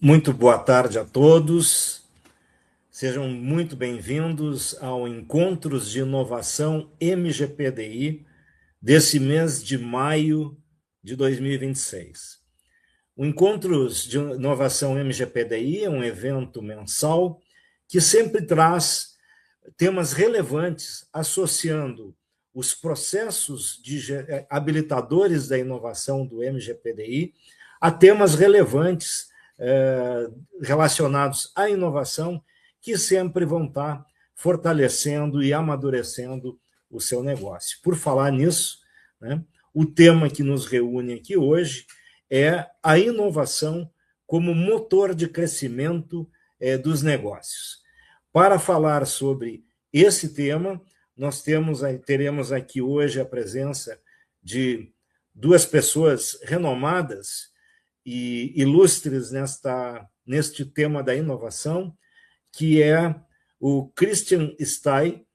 Muito boa tarde a todos. Sejam muito bem-vindos ao Encontros de Inovação MGPDI desse mês de maio de 2026. O Encontros de Inovação MGPDI é um evento mensal que sempre traz temas relevantes associando os processos habilitadores da inovação do MGPDI a temas relevantes relacionados à inovação, que sempre vão estar fortalecendo e amadurecendo o seu negócio. Por falar nisso, né, o tema que nos reúne aqui hoje é a inovação como motor de crescimento dos negócios. Para falar sobre esse tema, nós teremos aqui hoje a presença de duas pessoas renomadas e ilustres neste tema da inovação, que é o Christian Stein,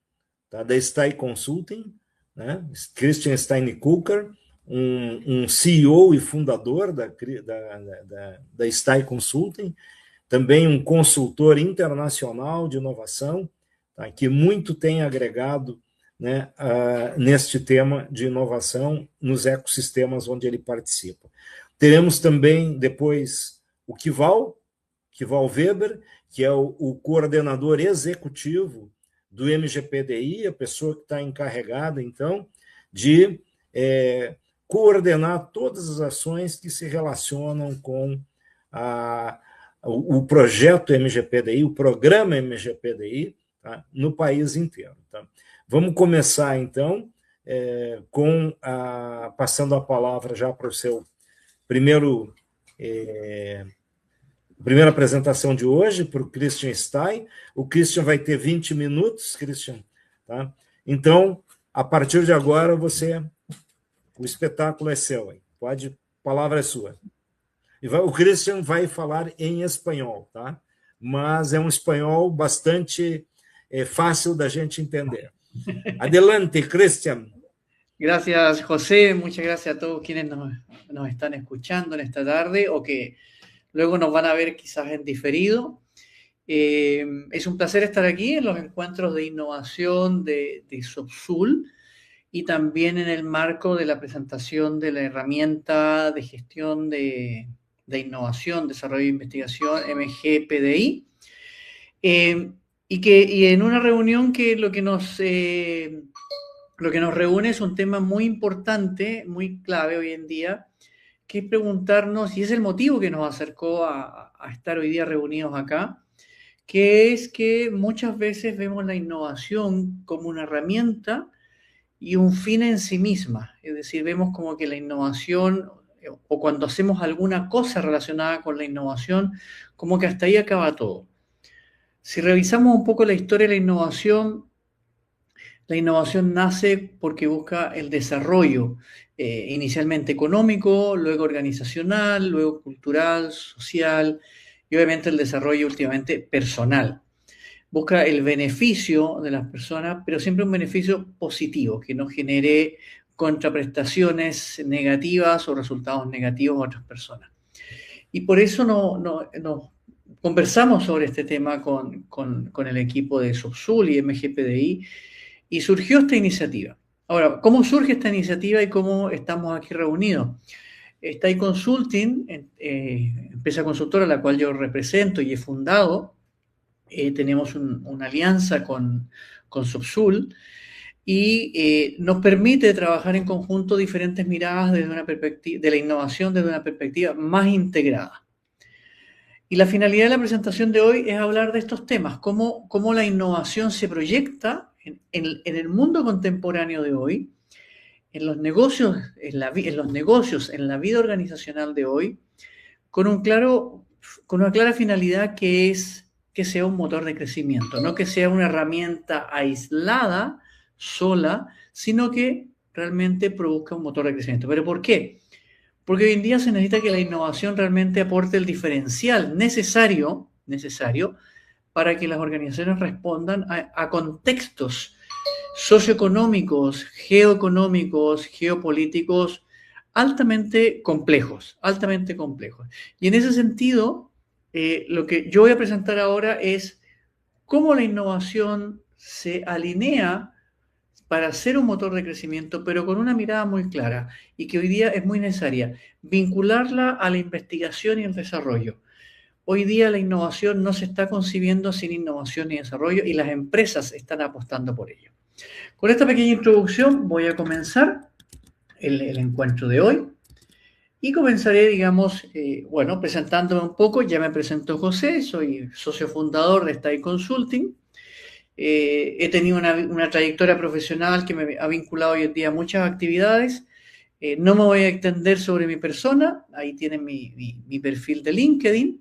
tá, da Stein Consulting, né? Christian Stein-Kucker, um CEO e fundador da Stein Consulting, também um consultor internacional de inovação, tá, que muito tem agregado, né, neste tema de inovação nos ecossistemas onde ele participa. Teremos também, depois, o Kival Weber, que é o coordenador executivo do MGPDI, a pessoa que está encarregada, então, de coordenar todas as ações que se relacionam com o projeto MGPDI, o programa MGPDI, tá, no país inteiro. Tá? Vamos começar, então, passando a palavra já para o seu primeira apresentação de hoje, para o Christian Stein. O Christian vai ter 20 minutos, Christian. Tá? Então, a partir de agora, o espetáculo é seu. Hein? A palavra é sua. O Christian vai falar em espanhol, tá? Mas é um espanhol bastante fácil da gente entender. Adelante, Christian. Gracias, José. Muchas gracias a todos quienes nos están escuchando en esta tarde o que luego nos van a ver quizás en diferido. Es un placer estar aquí en los encuentros de innovación de Subsul y también en el marco de la presentación de la herramienta de gestión de innovación, desarrollo e investigación MGPDI. Y en una reunión que lo que nos reúne es un tema muy importante, muy clave hoy en día, que es preguntarnos, y es el motivo que nos acercó a estar hoy día reunidos acá, que es que muchas veces vemos la innovación como una herramienta y un fin en sí misma. Es decir, vemos como que la innovación, o cuando hacemos alguna cosa relacionada con la innovación, como que hasta ahí acaba todo. Si revisamos un poco la historia de la innovación nace porque busca el desarrollo, inicialmente económico, luego organizacional, luego cultural, social y obviamente el desarrollo últimamente personal. Busca el beneficio de las personas, pero siempre un beneficio positivo, que no genere contraprestaciones negativas o resultados negativos a otras personas. Y por eso nos conversamos sobre este tema con el equipo de Subsul y MGPDI, y surgió esta iniciativa. Ahora, ¿cómo surge esta iniciativa y cómo estamos aquí reunidos? Stein Consulting, empresa consultora a la cual yo represento y he fundado, tenemos una alianza con Subsul y nos permite trabajar en conjunto diferentes miradas desde una perspectiva de la innovación desde una perspectiva más integrada. Y la finalidad de la presentación de hoy es hablar de estos temas, cómo la innovación se proyecta en el mundo contemporáneo de hoy, en los negocios, en la vida organizacional de hoy, con una clara finalidad que es que sea un motor de crecimiento, no que sea una herramienta aislada, sola, sino que realmente produzca un motor de crecimiento. ¿Pero por qué? Porque hoy en día se necesita que la innovación realmente aporte el diferencial necesario para que las organizaciones respondan a contextos socioeconómicos, geoeconómicos, geopolíticos altamente complejos. Y en ese sentido, Lo que yo voy a presentar ahora es cómo la innovación se alinea para ser un motor de crecimiento, pero con una mirada muy clara y que hoy día es muy necesaria, vincularla a la investigación y el desarrollo. Hoy día la innovación no se está concibiendo sin innovación y desarrollo y las empresas están apostando por ello. Con esta pequeña introducción voy a comenzar el encuentro de hoy y comenzaré, digamos, presentándome un poco. Ya me presentó José, soy socio fundador de Style Consulting. He tenido una trayectoria profesional que me ha vinculado hoy en día a muchas actividades. No me voy a extender sobre mi persona, ahí tienen mi perfil de LinkedIn.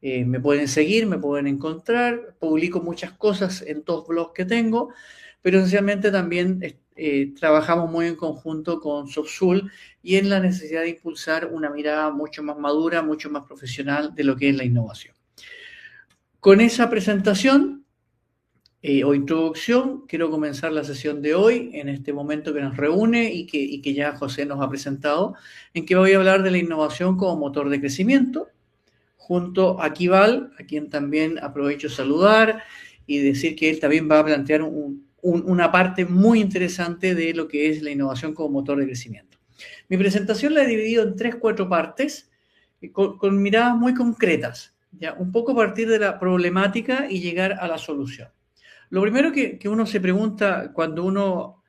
Me pueden seguir, me pueden encontrar, publico muchas cosas en 2 blogs que tengo, pero esencialmente también trabajamos muy en conjunto con SoftSul y en la necesidad de impulsar una mirada mucho más madura, mucho más profesional de lo que es la innovación. Con esa presentación o introducción, quiero comenzar la sesión de hoy, en este momento que nos reúne y que ya José nos ha presentado, en que voy a hablar de la innovación como motor de crecimiento, junto a Kival, a quien también aprovecho saludar y decir que él también va a plantear una parte muy interesante de lo que es la innovación como motor de crecimiento. Mi presentación la he dividido en 3-4 partes con miradas muy concretas, ¿ya? Un poco a partir de la problemática y llegar a la solución. Lo primero que uno se pregunta cuando uno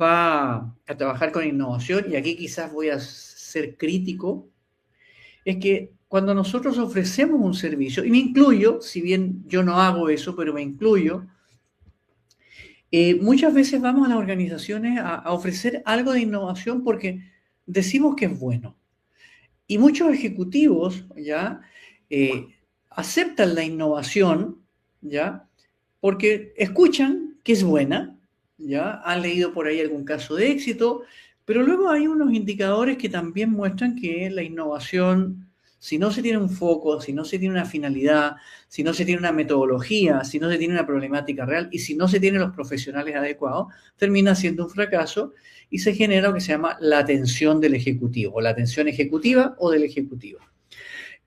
va a trabajar con innovación, y aquí quizás voy a ser crítico, es que cuando nosotros ofrecemos un servicio, y me incluyo, si bien yo no hago eso, pero me incluyo, muchas veces vamos a las organizaciones a ofrecer algo de innovación porque decimos que es bueno. Y muchos ejecutivos ya aceptan la innovación, ¿ya? Porque escuchan que es buena, ¿ya? Han leído por ahí algún caso de éxito, pero luego hay unos indicadores que también muestran que la innovación, si no se tiene un foco, si no se tiene una finalidad, si no se tiene una metodología, si no se tiene una problemática real y si no se tienen los profesionales adecuados, termina siendo un fracaso y se genera lo que se llama la atención del ejecutivo, o la atención ejecutiva o del ejecutivo.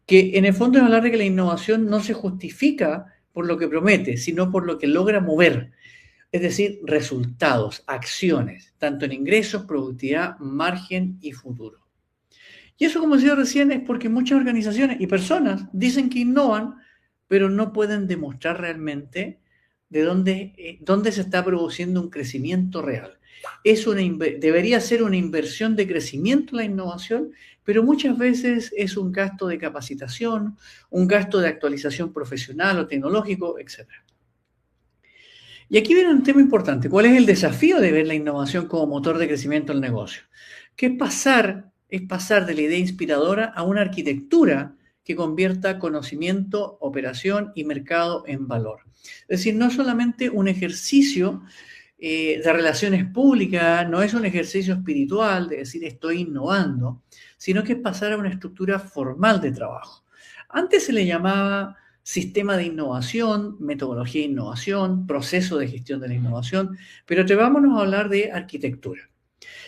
Que en el fondo es hablar de que la innovación no se justifica por lo que promete, sino por lo que logra mover. Es decir, resultados, acciones, tanto en ingresos, productividad, margen y futuro. Y eso, como decía recién, es porque muchas organizaciones y personas dicen que innovan, pero no pueden demostrar realmente de dónde se está produciendo un crecimiento real. Debería ser una inversión de crecimiento la innovación, pero muchas veces es un gasto de capacitación, un gasto de actualización profesional o tecnológico, etc. Y aquí viene un tema importante. ¿Cuál es el desafío de ver la innovación como motor de crecimiento del negocio? Que es pasar de la idea inspiradora a una arquitectura que convierta conocimiento, operación y mercado en valor. Es decir, no es solamente un ejercicio de relaciones públicas, no es un ejercicio espiritual de decir estoy innovando, sino que es pasar a una estructura formal de trabajo. Antes se le llamaba sistema de innovación, metodología de innovación, proceso de gestión de la innovación, pero atrevámonos a hablar de arquitectura.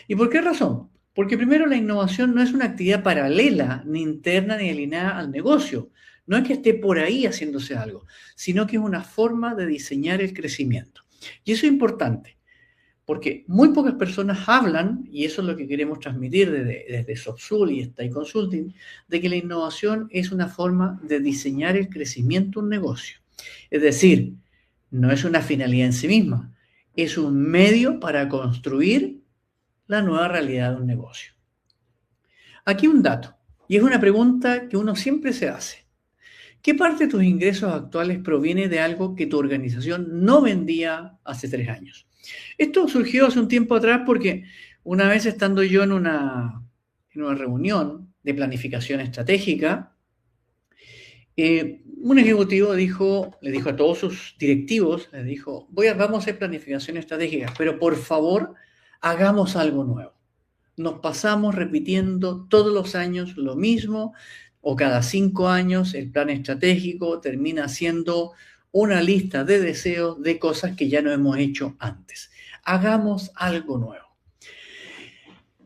¿Y por qué razón? Porque primero la innovación no es una actividad paralela, ni interna, ni alineada al negocio. No es que esté por ahí haciéndose algo, sino que es una forma de diseñar el crecimiento. Y eso es importante, porque muy pocas personas hablan, y eso es lo que queremos transmitir desde SoftSul y Style Consulting, de que la innovación es una forma de diseñar el crecimiento de un negocio. Es decir, no es una finalidad en sí misma, es un medio para construir la nueva realidad de un negocio. Aquí un dato, y es una pregunta que uno siempre se hace. ¿Qué parte de tus ingresos actuales proviene de algo que tu organización no vendía hace 3 años? Esto surgió hace un tiempo atrás porque una vez estando yo en una reunión de planificación estratégica, un ejecutivo le dijo a todos sus directivos, les dijo, vamos a hacer planificación estratégica, pero por favor hagamos algo nuevo. Nos pasamos repitiendo todos los años lo mismo, o cada 5 años el plan estratégico termina siendo una lista de deseos de cosas que ya no hemos hecho antes. Hagamos algo nuevo.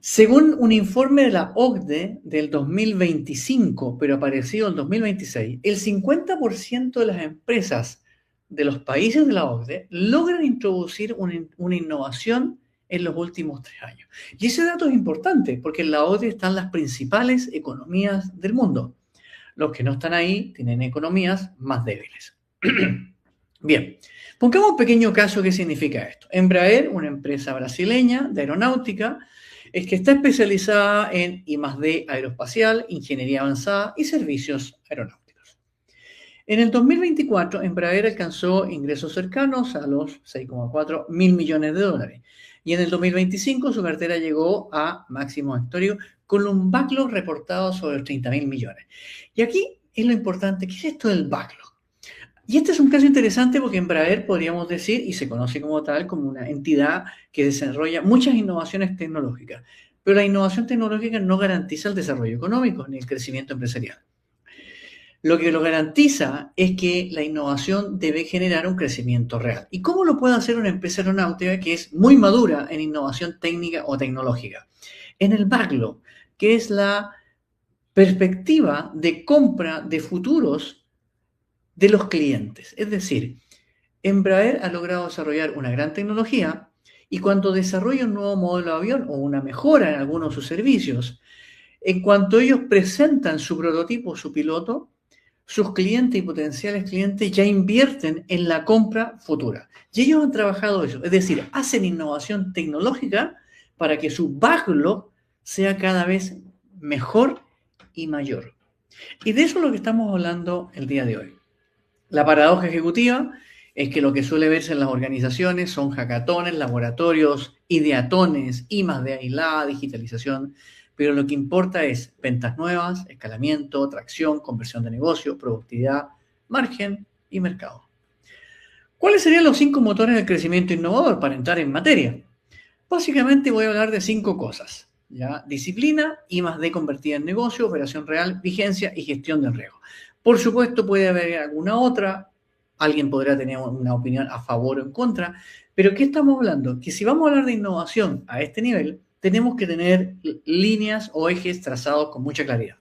Según un informe de la OCDE del 2025, pero aparecido en 2026, el 50% de las empresas de los países de la OCDE logran introducir una innovación en los últimos 3 años. Y ese dato es importante porque en la OCDE están las principales economías del mundo. Los que no están ahí tienen economías más débiles. Bien, pongamos un pequeño caso. ¿Qué significa esto? Embraer, una empresa brasileña de aeronáutica, es que está especializada en I+D aeroespacial, ingeniería avanzada y servicios aeronáuticos. En el 2024, Embraer alcanzó ingresos cercanos a los 6,4 mil millones de dólares. Y en el 2025 su cartera llegó a máximo histórico con un backlog reportado sobre los 30 mil millones. Y aquí es lo importante, ¿qué es esto del backlog? Y este es un caso interesante porque Embraer, podríamos decir, y se conoce como tal, como una entidad que desarrolla muchas innovaciones tecnológicas. Pero la innovación tecnológica no garantiza el desarrollo económico ni el crecimiento empresarial. Lo que lo garantiza es que la innovación debe generar un crecimiento real. ¿Y cómo lo puede hacer una empresa aeronáutica que es muy madura en innovación técnica o tecnológica? En el backlog, que es la perspectiva de compra de futuros de los clientes. Es decir, Embraer ha logrado desarrollar una gran tecnología y cuando desarrolla un nuevo modelo de avión o una mejora en algunos de sus servicios, en cuanto ellos presentan su prototipo, su piloto, sus clientes y potenciales clientes ya invierten en la compra futura. Y ellos han trabajado eso, es decir, hacen innovación tecnológica para que su backlog sea cada vez mejor y mayor. Y de eso es lo que estamos hablando el día de hoy. La paradoja ejecutiva es que lo que suele verse en las organizaciones son hackatones, laboratorios, ideatones, I+D aislada, digitalización, pero lo que importa es ventas nuevas, escalamiento, tracción, conversión de negocio, productividad, margen y mercado. ¿Cuáles serían los 5 motores del crecimiento innovador para entrar en materia? Básicamente voy a hablar de 5 cosas. ¿Ya? Disciplina, I+D convertida en negocio, operación real, vigencia y gestión del riesgo. Por supuesto, puede haber alguna otra, alguien podrá tener una opinión a favor o en contra, pero ¿qué estamos hablando? Que si vamos a hablar de innovación a este nivel, tenemos que tener líneas o ejes trazados con mucha claridad.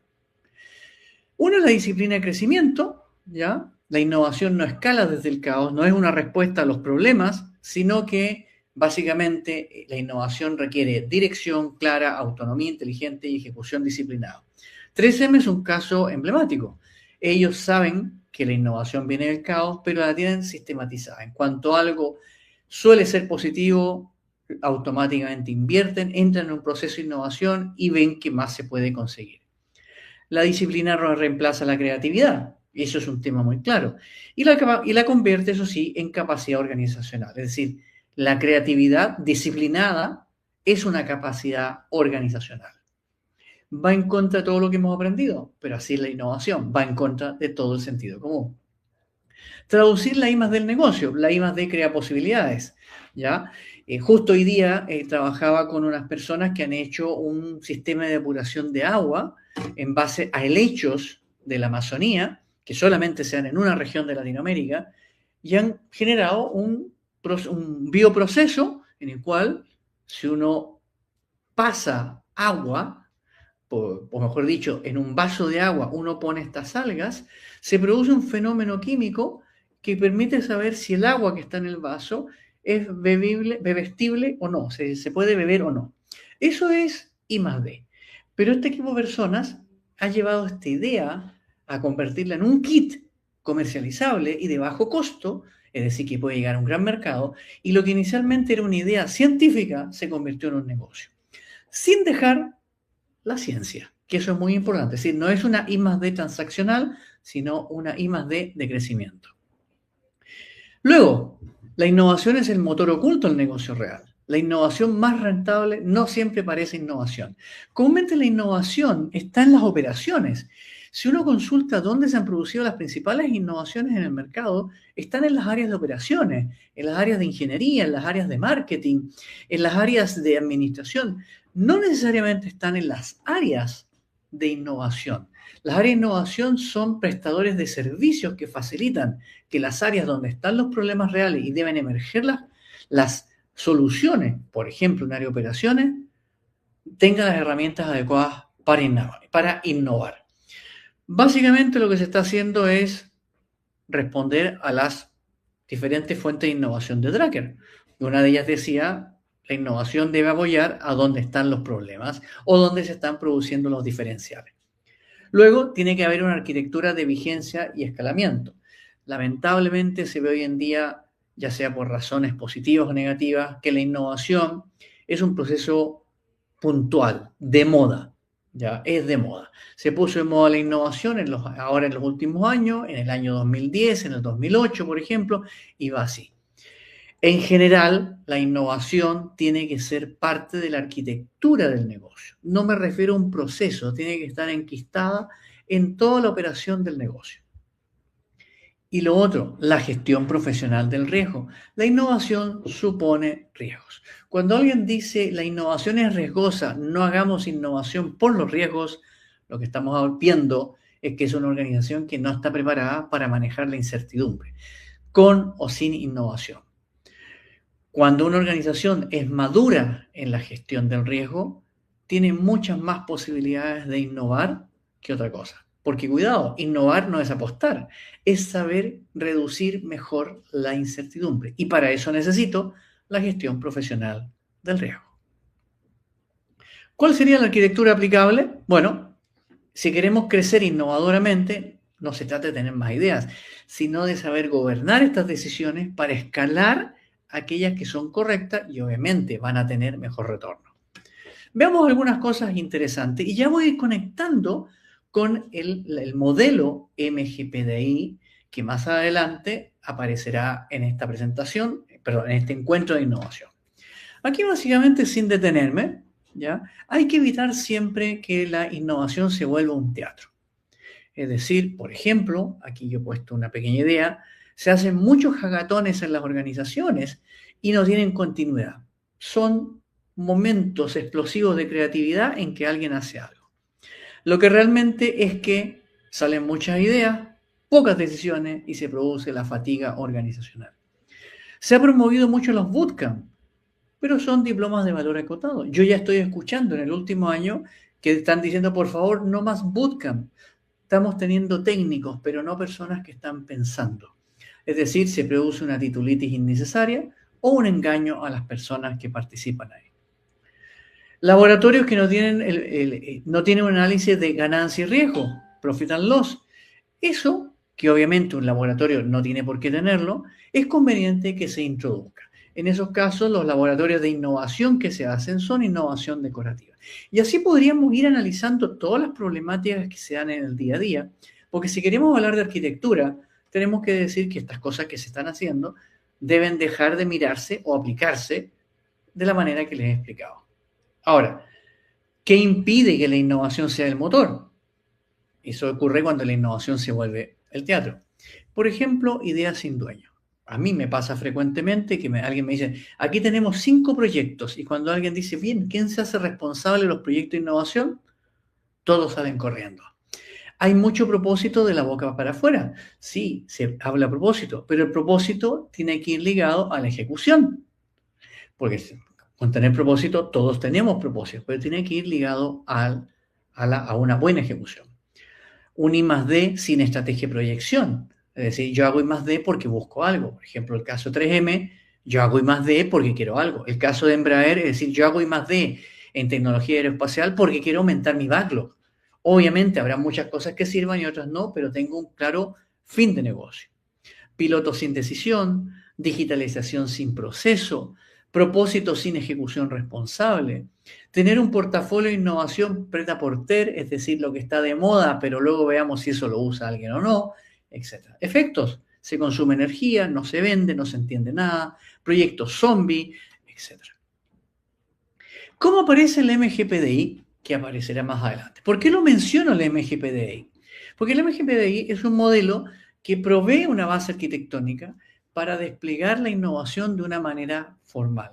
Uno es la disciplina de crecimiento, ¿ya? La innovación no escala desde el caos, no es una respuesta a los problemas, sino que básicamente la innovación requiere dirección clara, autonomía inteligente y ejecución disciplinada. 3M es un caso emblemático. Ellos saben que la innovación viene del caos, pero la tienen sistematizada. En cuanto algo suele ser positivo, automáticamente invierten, entran en un proceso de innovación y ven qué más se puede conseguir. La disciplina reemplaza la creatividad, y eso es un tema muy claro, y la convierte, eso sí, en capacidad organizacional. Es decir, la creatividad disciplinada es una capacidad organizacional. Va en contra de todo lo que hemos aprendido, pero así es la innovación, va en contra de todo el sentido común. Traducir la I+D del negocio, la I+D crea posibilidades, ¿ya? Justo hoy día trabajaba con unas personas que han hecho un sistema de depuración de agua en base a helechos de la Amazonía, que solamente se dan en una región de Latinoamérica, y han generado un bioproceso en el cual si uno pasa agua, o mejor dicho, en un vaso de agua uno pone estas algas, se produce un fenómeno químico que permite saber si el agua que está en el vaso es bebestible o no, se puede beber o no. Eso es I+D. Pero este equipo de personas ha llevado esta idea a convertirla en un kit comercializable y de bajo costo, es decir, que puede llegar a un gran mercado, y lo que inicialmente era una idea científica se convirtió en un negocio. Sin dejar la ciencia, que eso es muy importante. Es decir, no es una I+D transaccional, sino una I+D de crecimiento. Luego, la innovación es el motor oculto del negocio real. La innovación más rentable no siempre parece innovación. Comúnmente la innovación está en las operaciones. Si uno consulta dónde se han producido las principales innovaciones en el mercado, están en las áreas de operaciones, en las áreas de ingeniería, en las áreas de marketing, en las áreas de administración. No necesariamente están en las áreas de innovación. Las áreas de innovación son prestadores de servicios que facilitan que las áreas donde están los problemas reales y deben emerger las soluciones, por ejemplo, un área de operaciones, tenga las herramientas adecuadas para innovar. Básicamente lo que se está haciendo es responder a las diferentes fuentes de innovación de Drucker. Una de ellas decía, la innovación debe apoyar a dónde están los problemas o dónde se están produciendo los diferenciales. Luego, tiene que haber una arquitectura de vigencia y escalamiento. Lamentablemente se ve hoy en día, ya sea por razones positivas o negativas, que la innovación es un proceso puntual, de moda, ya es de moda. Se puso de moda la innovación ahora en los últimos años, en el año 2010, en el 2008, por ejemplo, y va así. En general, la innovación tiene que ser parte de la arquitectura del negocio. No me refiero a un proceso, tiene que estar enquistada en toda la operación del negocio. Y lo otro, la gestión profesional del riesgo. La innovación supone riesgos. Cuando alguien dice la innovación es riesgosa, no hagamos innovación por los riesgos, lo que estamos viendo es que es una organización que no está preparada para manejar la incertidumbre, con o sin innovación. Cuando una organización es madura en la gestión del riesgo, tiene muchas más posibilidades de innovar que otra cosa. Porque cuidado, innovar no es apostar, es saber reducir mejor la incertidumbre. Y para eso necesito la gestión profesional del riesgo. ¿Cuál sería la arquitectura aplicable? Bueno, si queremos crecer innovadoramente, no se trata de tener más ideas, sino de saber gobernar estas decisiones para escalar aquellas que son correctas y obviamente van a tener mejor retorno. Veamos algunas cosas interesantes y ya voy a ir conectando con el modelo MGPDI que más adelante aparecerá en esta presentación, perdón, en este encuentro de innovación. Aquí básicamente, sin detenerme, ¿ya? Hay que evitar siempre que la innovación se vuelva un teatro. Es decir, por ejemplo, aquí yo he puesto una pequeña idea, se hacen muchos hackatones en las organizaciones y no tienen continuidad. Son momentos explosivos de creatividad en que alguien hace algo. Lo que realmente es que salen muchas ideas, pocas decisiones y se produce la fatiga organizacional. Se ha promovido mucho los bootcamp, pero son diplomas de valor acotado. Yo ya estoy escuchando en el último año que están diciendo, por favor, no más bootcamp. Estamos teniendo técnicos, pero no personas que están pensando. Es decir, se produce una titulitis innecesaria o un engaño a las personas que participan ahí. Laboratorios que no tienen un análisis de ganancia y riesgo, profit and loss. Eso, que obviamente un laboratorio no tiene por qué tenerlo, es conveniente que se introduzca. En esos casos, los laboratorios de innovación que se hacen son innovación decorativa. Y así podríamos ir analizando todas las problemáticas que se dan en el día a día, porque si queremos hablar de arquitectura, tenemos que decir que estas cosas que se están haciendo deben dejar de mirarse o aplicarse de la manera que les he explicado. Ahora, ¿qué impide que la innovación sea el motor? Eso ocurre cuando la innovación se vuelve el teatro. Por ejemplo, ideas sin dueño. A mí me pasa frecuentemente que alguien me dice, aquí tenemos 5 proyectos, y cuando alguien dice, bien, ¿quién se hace responsable de los proyectos de innovación? Todos salen corriendo. Hay mucho propósito de la boca para afuera. Sí, se habla a propósito, pero el propósito tiene que ir ligado a la ejecución. Porque con tener propósito, todos tenemos propósitos, pero tiene que ir ligado a una buena ejecución. Un I+D sin estrategia de proyección. Es decir, yo hago I+D porque busco algo. Por ejemplo, el caso 3M, yo hago I+D porque quiero algo. El caso de Embraer, es decir, yo hago I+D en tecnología aeroespacial porque quiero aumentar mi backlog. Obviamente habrá muchas cosas que sirvan y otras no, pero tengo un claro fin de negocio. Piloto sin decisión, digitalización sin proceso, propósito sin ejecución responsable, tener un portafolio de innovación preta porter, es decir, lo que está de moda, pero luego veamos si eso lo usa alguien o no, etc. Efectos, se consume energía, no se vende, no se entiende nada, proyectos zombie, etc. ¿Cómo aparece el MGPDI? Que aparecerá más adelante. ¿Por qué lo menciono el MGPDI? Porque el MGPDI es un modelo que provee una base arquitectónica para desplegar la innovación de una manera formal,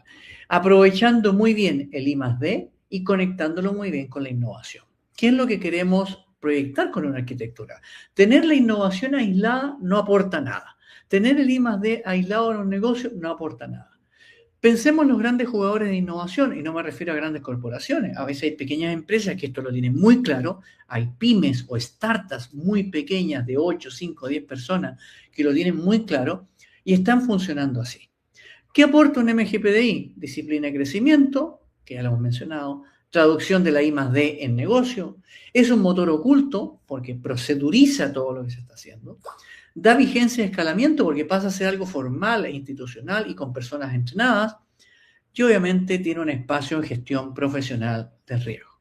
aprovechando muy bien el I+D y conectándolo muy bien con la innovación. ¿Qué es lo que queremos proyectar con una arquitectura? Tener la innovación aislada no aporta nada. Tener el I+D aislado en un negocio no aporta nada. Pensemos en los grandes jugadores de innovación, y no me refiero a grandes corporaciones. A veces hay pequeñas empresas que esto lo tienen muy claro. Hay pymes o startups muy pequeñas de 8, 5, 10 personas que lo tienen muy claro y están funcionando así. ¿Qué aporta un MGPDI? Disciplina de crecimiento, que ya lo hemos mencionado, traducción de la I+D en negocio, es un motor oculto porque proceduriza todo lo que se está haciendo, da vigencia y escalamiento porque pasa a ser algo formal e institucional y con personas entrenadas, y obviamente tiene un espacio de gestión profesional de riesgo.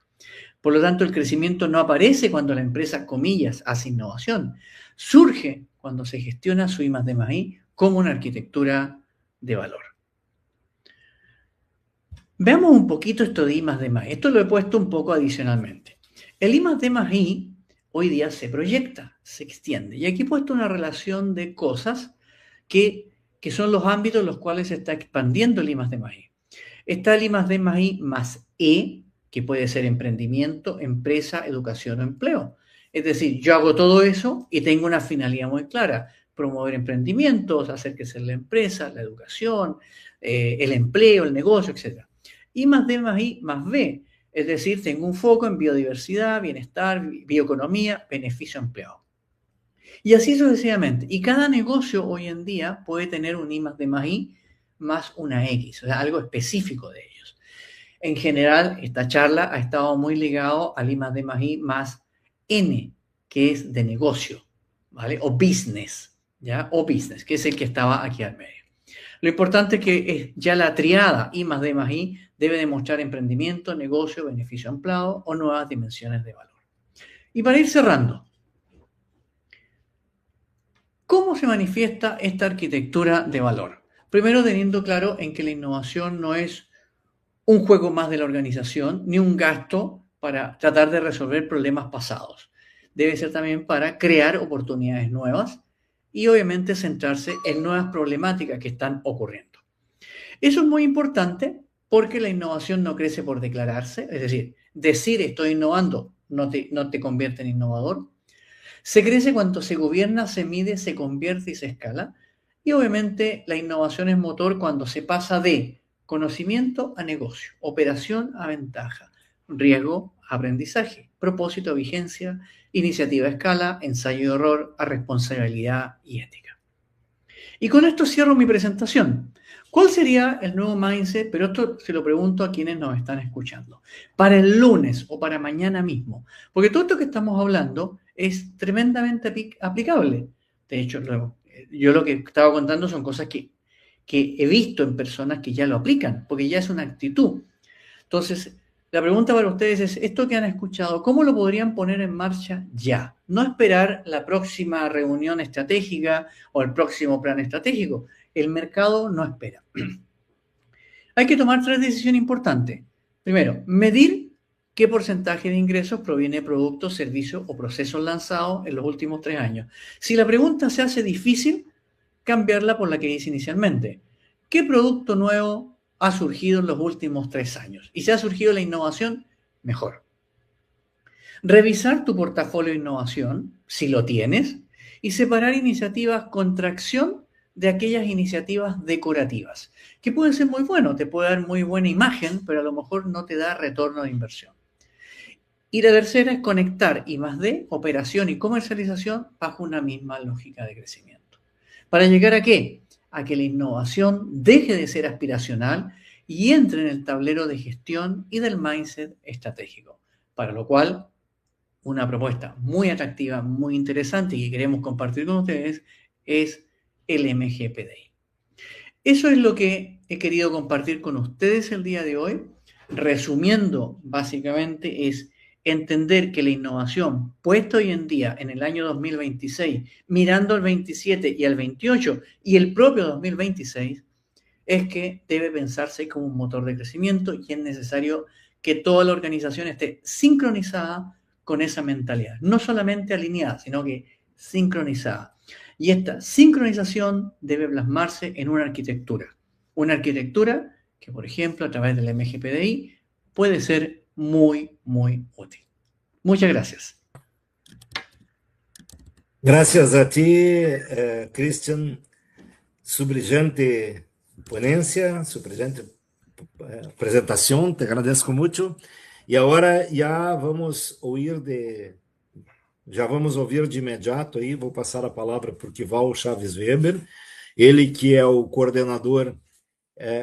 Por lo tanto, el crecimiento no aparece cuando la empresa, comillas, hace innovación, surge cuando se gestiona su I+D+I como una arquitectura de valor. Veamos un poquito esto de I+D+I. Esto lo he puesto un poco adicionalmente. El I+D+I hoy día se proyecta, se extiende. Y aquí he puesto una relación de cosas que son los ámbitos en los cuales se está expandiendo el I+D+I. Está el I+D+I más E, que puede ser emprendimiento, empresa, educación o empleo. Es decir, yo hago todo eso y tengo una finalidad muy clara: promover emprendimientos, hacer crecer la empresa, la educación, el empleo, el negocio, etc. I+D+I más B, es decir, tengo un foco en biodiversidad, bienestar, bioeconomía, beneficio empleado. Y así sucesivamente. Y cada negocio hoy en día puede tener un I+D+I más una X, o sea, algo específico de ellos. En general, esta charla ha estado muy ligado al I+D+I más N, que es de negocio, ¿vale? O business, ¿ya? O business, que es el que estaba aquí al medio. Lo importante es que ya la triada I+D+I debe demostrar emprendimiento, negocio, beneficio empleado o nuevas dimensiones de valor. Y para ir cerrando, ¿cómo se manifiesta esta arquitectura de valor? Primero, teniendo claro en que la innovación no es un juego más de la organización, ni un gasto para tratar de resolver problemas pasados. Debe ser también para crear oportunidades nuevas y obviamente centrarse en nuevas problemáticas que están ocurriendo. Eso es muy importante porque la innovación no crece por declararse, es decir, decir estoy innovando no te convierte en innovador. Se crece cuando se gobierna, se mide, se convierte y se escala. Y obviamente la innovación es motor cuando se pasa de conocimiento a negocio, operación a ventaja, riesgo a aprendizaje, propósito a vigencia, iniciativa a escala, ensayo y error a responsabilidad y ética. Y con esto cierro mi presentación. ¿Cuál sería el nuevo mindset? Pero esto se lo pregunto a quienes nos están escuchando. Para el lunes o para mañana mismo. Porque todo esto que estamos hablando es tremendamente aplicable. De hecho, yo lo que estaba contando son cosas que he visto en personas que ya lo aplican, porque ya es una actitud. Entonces, la pregunta para ustedes es, esto que han escuchado, ¿cómo lo podrían poner en marcha ya? No esperar la próxima reunión estratégica o el próximo plan estratégico. El mercado no espera. Hay que tomar 3 decisiones importantes. Primero, medir qué porcentaje de ingresos proviene de productos, servicios o procesos lanzados en los últimos 3 años. Si la pregunta se hace difícil, cambiarla por la que hice inicialmente. ¿Qué producto nuevo ha surgido en los últimos 3 años? Y si ha surgido la innovación, mejor. Revisar tu portafolio de innovación, si lo tienes, y separar iniciativas con tracción de aquellas iniciativas decorativas, que pueden ser muy buenos, te puede dar muy buena imagen, pero a lo mejor no te da retorno de inversión. Y la tercera es conectar I+D, operación y comercialización bajo una misma lógica de crecimiento. ¿Para llegar a qué? A que la innovación deje de ser aspiracional y entre en el tablero de gestión y del mindset estratégico, para lo cual una propuesta muy atractiva, muy interesante y que queremos compartir con ustedes es el MGPDI. Eso es lo que he querido compartir con ustedes el día de hoy. Resumiendo, básicamente es entender que la innovación puesta hoy en día en el año 2026, mirando al 27 y al 28 y el propio 2026, es que debe pensarse como un motor de crecimiento y es necesario que toda la organización esté sincronizada con esa mentalidad. No solamente alineada, sino que sincronizada. Y esta sincronización debe plasmarse en una arquitectura. Una arquitectura que, por ejemplo, a través del MGPDI puede ser muy, muy útil. Muchas gracias. Gracias a ti, Christian. Su brillante ponencia, su presentación, te agradezco mucho. E agora já vamos ouvir de imediato aí, vou passar a palavra para o Kival Chaves Weber, ele que é o coordenador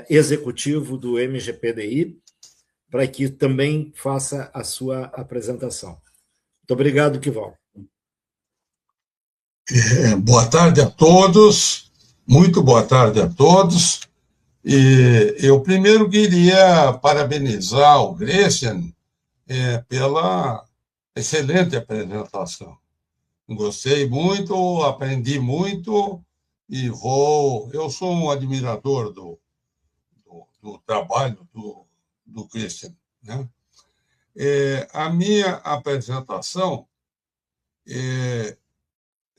executivo do MGPDI, para que também faça a sua apresentação. Muito obrigado, Kival. Boa tarde a todos, muito boa tarde a todos. E eu primeiro queria parabenizar o Gretchen pela excelente apresentação. Gostei muito, aprendi muito e eu sou um admirador do trabalho do Christian, né? A minha apresentação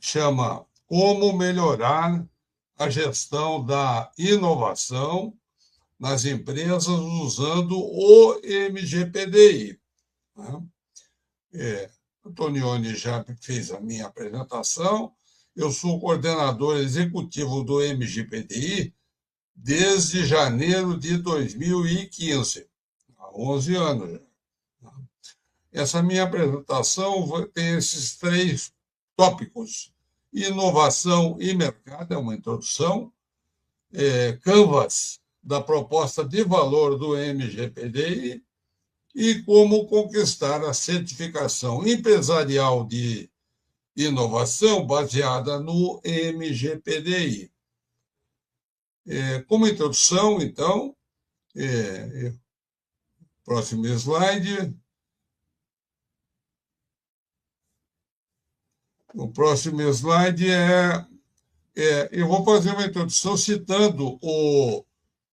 chama Como Melhorar a Gestão da Inovação nas Empresas usando o MGPDI. Antonioni já fez a minha apresentação. Eu sou coordenador executivo do MGPDI desde janeiro de 2015, há 11 anos. Essa minha apresentação tem esses 3 tópicos: inovação e mercado, é uma introdução, canvas da proposta de valor do MGPDI e como conquistar a certificação empresarial de inovação baseada no MGPDI. Como introdução, então, próximo slide. O próximo slide eu vou fazer uma introdução citando o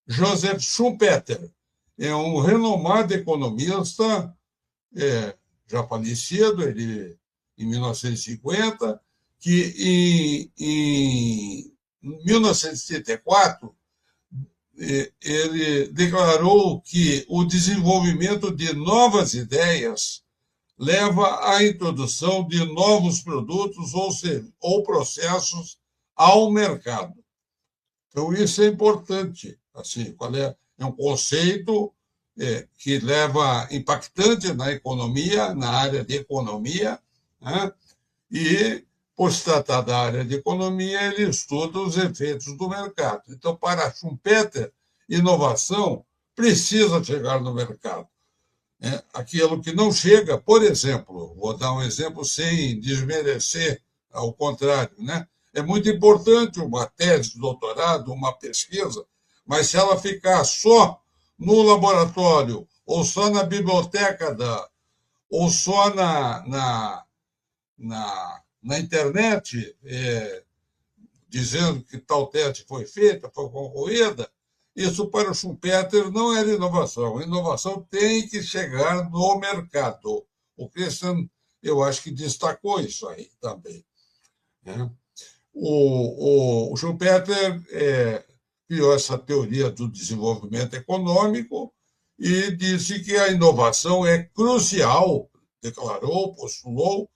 Joseph Schumpeter, um renomado economista, já falecido, ele em 1950, que em 1974 ele declarou que o desenvolvimento de novas ideias leva à introdução de novos produtos ou processos ao mercado. Então, isso é importante. Assim, é um conceito que impactante na economia, na área de economia, né? E, por se tratar da área de economia, ele estuda os efeitos do mercado. Então, para Schumpeter, inovação precisa chegar no mercado. Aquilo que não chega, por exemplo, vou dar um exemplo sem desmerecer, ao contrário, né? É muito importante uma tese de doutorado, uma pesquisa, mas se ela ficar só no laboratório, ou só na biblioteca, ou só na internet, dizendo que tal tese foi feita, foi concluída, isso para o Schumpeter não era inovação. Inovação tem que chegar no mercado. O Christian, eu acho que destacou isso aí também, né? O Schumpeter criou essa teoria do desenvolvimento econômico e disse que a inovação é crucial, declarou, postulou,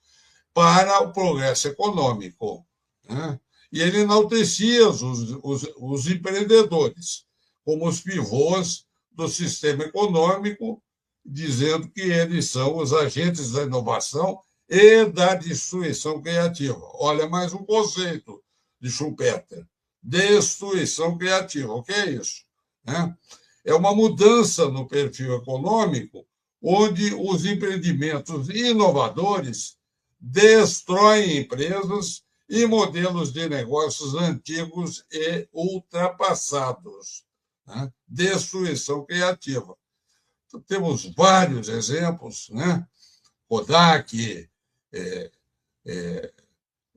para o progresso econômico, né? E ele enaltecia os empreendedores como os pivôs do sistema econômico, dizendo que eles são os agentes da inovação e da destruição criativa. Olha, mais um conceito de Schumpeter: destruição criativa. O que é isso? É uma mudança no perfil econômico, onde os empreendimentos inovadores destroem empresas e modelos de negócios antigos e ultrapassados. Destruição criativa. Então, temos vários exemplos, né? Kodak,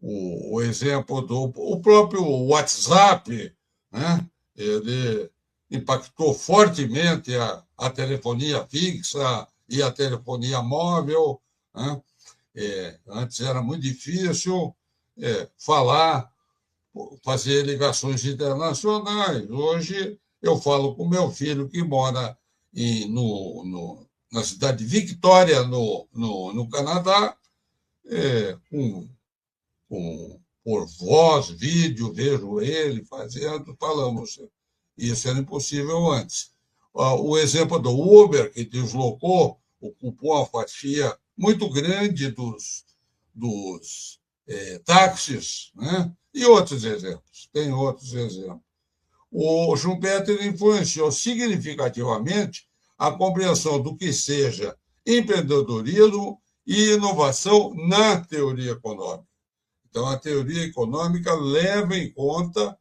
o exemplo do próprio WhatsApp, né? Ele impactou fortemente a telefonia fixa e a telefonia móvel, né? Antes era muito difícil fazer ligações internacionais. Hoje eu falo com meu filho que mora na cidade de Victoria, no Canadá, por voz, vídeo, vejo ele falamos Isso era impossível antes. O exemplo do Uber, que deslocou, ocupou uma fatia muito grande dos táxis, né? E outros exemplos, tem outros exemplos. O Schumpeter influenciou significativamente a compreensão do que seja empreendedorismo e inovação na teoria econômica. Então, a teoria econômica leva em conta,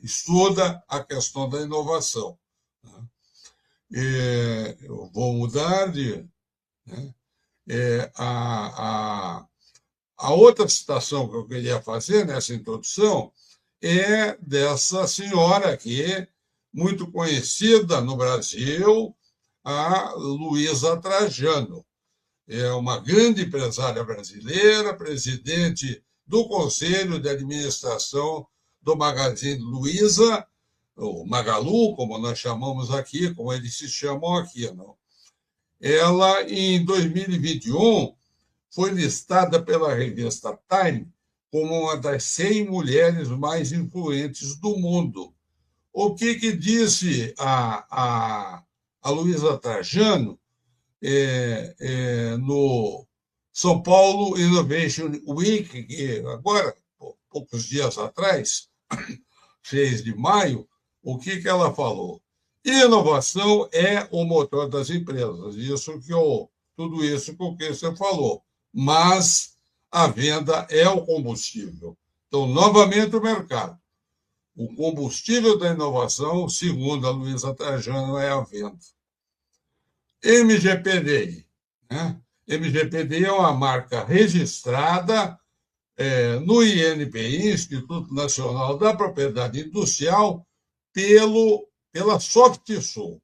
estuda a questão da inovação. Eu vou mudar de... Né? A outra citação que eu queria fazer nessa introdução é dessa senhora aqui, muito conhecida no Brasil, a Luísa Trajano. É uma grande empresária brasileira, presidente do Conselho de Administração do Magazine Luiza, o Magalu, como nós chamamos aqui, como eles se chamam aqui. Não? Ela, em 2021, foi listada pela revista Time como uma das 100 mulheres mais influentes do mundo. O que disse a Luísa Trajano no São Paulo Innovation Week, que agora, poucos dias atrás, 6 de maio, o que ela falou? Inovação é o motor das empresas. Tudo isso que você falou. Mas a venda é o combustível. Então, novamente, o mercado. O combustível da inovação, segundo a Luísa Trajano, é a venda. MGPDI. Né? MGPDI é uma marca registrada no INPI, Instituto Nacional da Propriedade Industrial, pela SoftSul.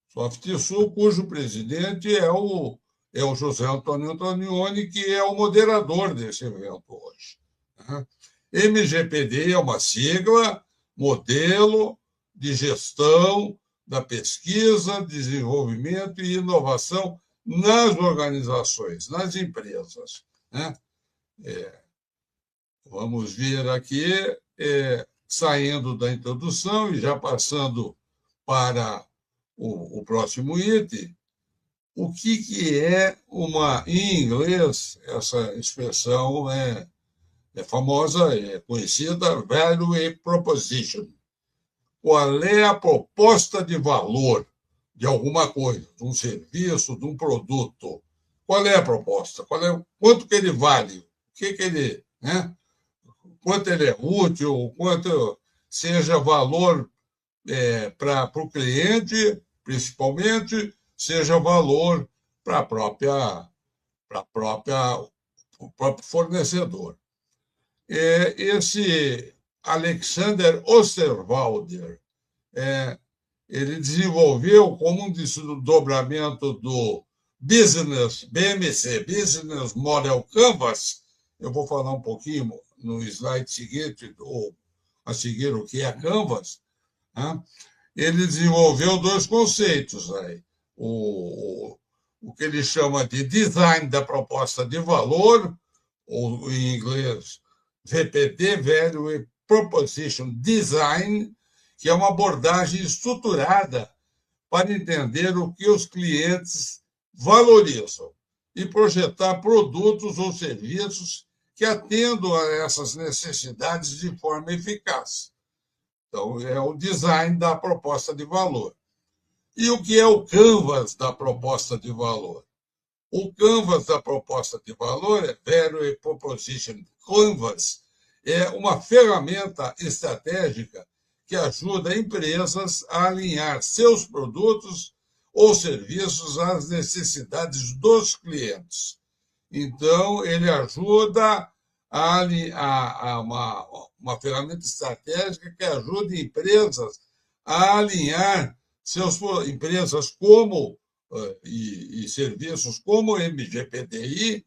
SoftSul, cujo presidente é o José Antônio Antonioni, que é o moderador desse evento hoje. Né? MGPD é uma sigla, modelo de gestão da pesquisa, desenvolvimento e inovação nas organizações, nas empresas. Né? Vamos ver aqui, saindo da introdução e já passando para o próximo item, o que é em inglês, essa expressão é famosa, é conhecida, value proposition. Qual é a proposta de valor de alguma coisa, de um serviço, de um produto? Qual é a proposta? Quanto que ele vale? O que ele... Né? Quanto ele é útil, quanto seja valor para o cliente, principalmente, seja valor para o próprio fornecedor. Esse Alexander Osterwalder, ele desenvolveu como um desdobramento do BMC, Business Model Canvas. Eu vou falar um pouquinho no slide seguinte, ou a seguir, o que é Canvas. Né? Ele desenvolveu dois conceitos aí. O que ele chama de design da proposta de valor, ou em inglês VPD, Value Proposition Design, que é uma abordagem estruturada para entender o que os clientes valorizam e projetar produtos ou serviços que atendam a essas necessidades de forma eficaz. Então, é o design da proposta de valor. E o que é o canvas da proposta de valor? O canvas da proposta de valor, Value Proposition Canvas, é uma ferramenta estratégica que ajuda empresas a alinhar seus produtos ou serviços às necessidades dos clientes. Então, ele ajuda a uma ferramenta estratégica que ajuda empresas a alinhar empresas como e serviços como o MGPDI,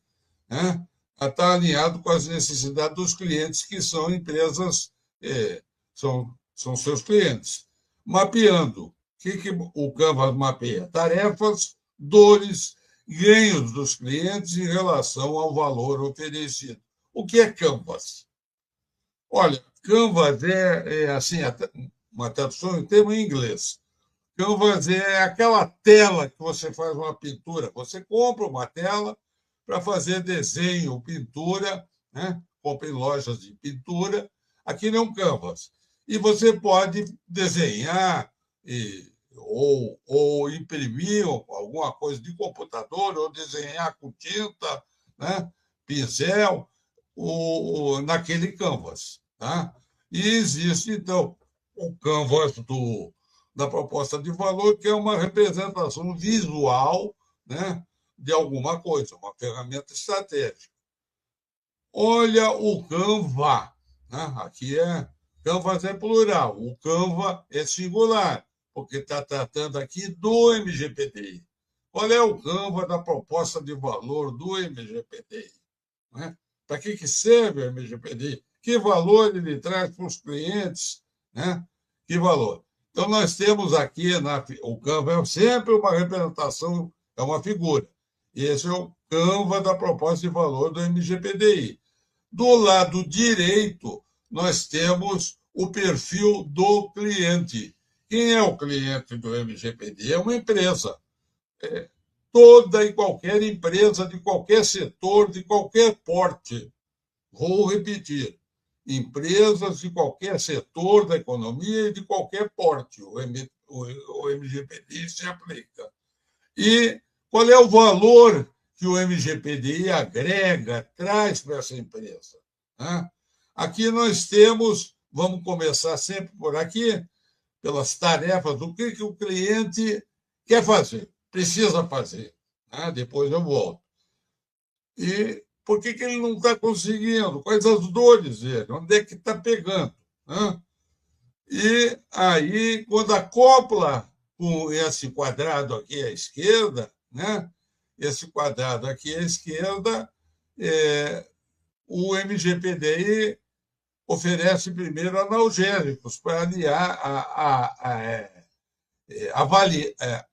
né, a estar alinhado com as necessidades dos clientes, que são empresas, são seus clientes. Mapeando. O que o Canvas mapeia? Tarefas, dores, ganhos dos clientes em relação ao valor oferecido. O que é Canvas? Olha, Canvas assim, uma tradução em termo em inglês. Canvas é aquela tela que você faz uma pintura. Você compra uma tela para fazer desenho, pintura, né? Compra em lojas de pintura. Aquilo é um canvas. E você pode desenhar ou imprimir alguma coisa de computador, ou desenhar com tinta, né? Pincel, naquele canvas. Tá? E existe, então, o canvas da proposta de valor, que é uma representação visual, né, de alguma coisa, uma ferramenta estratégica. Olha o Canva, né? Aqui Canvas é plural, o Canva é singular, porque está tratando aqui do MGPDI. Qual é o Canva da proposta de valor do MGPDI? Né? Para que serve o MGPDI? Que valor ele traz para os clientes? Né? Que valor? Então, nós temos aqui, o Canva é sempre uma representação, é uma figura. Esse é o Canva da proposta de valor do MGPDI. Do lado direito, nós temos o perfil do cliente. Quem é o cliente do MGPDI? É uma empresa. Toda e qualquer empresa, de qualquer setor, de qualquer porte. Vou repetir. Empresas de qualquer setor da economia e de qualquer porte. O MGPDI se aplica. E qual é o valor que o MGPDI agrega, traz para essa empresa? Aqui nós temos, vamos começar sempre por aqui, pelas tarefas, do que o cliente quer fazer, precisa fazer. Depois eu volto. E por que ele não está conseguindo? Quais as dores dele? Onde é que está pegando? E aí, quando acopla com esse quadrado aqui à esquerda, né? Esse quadrado aqui à esquerda, o MGPDI oferece primeiro analgésicos para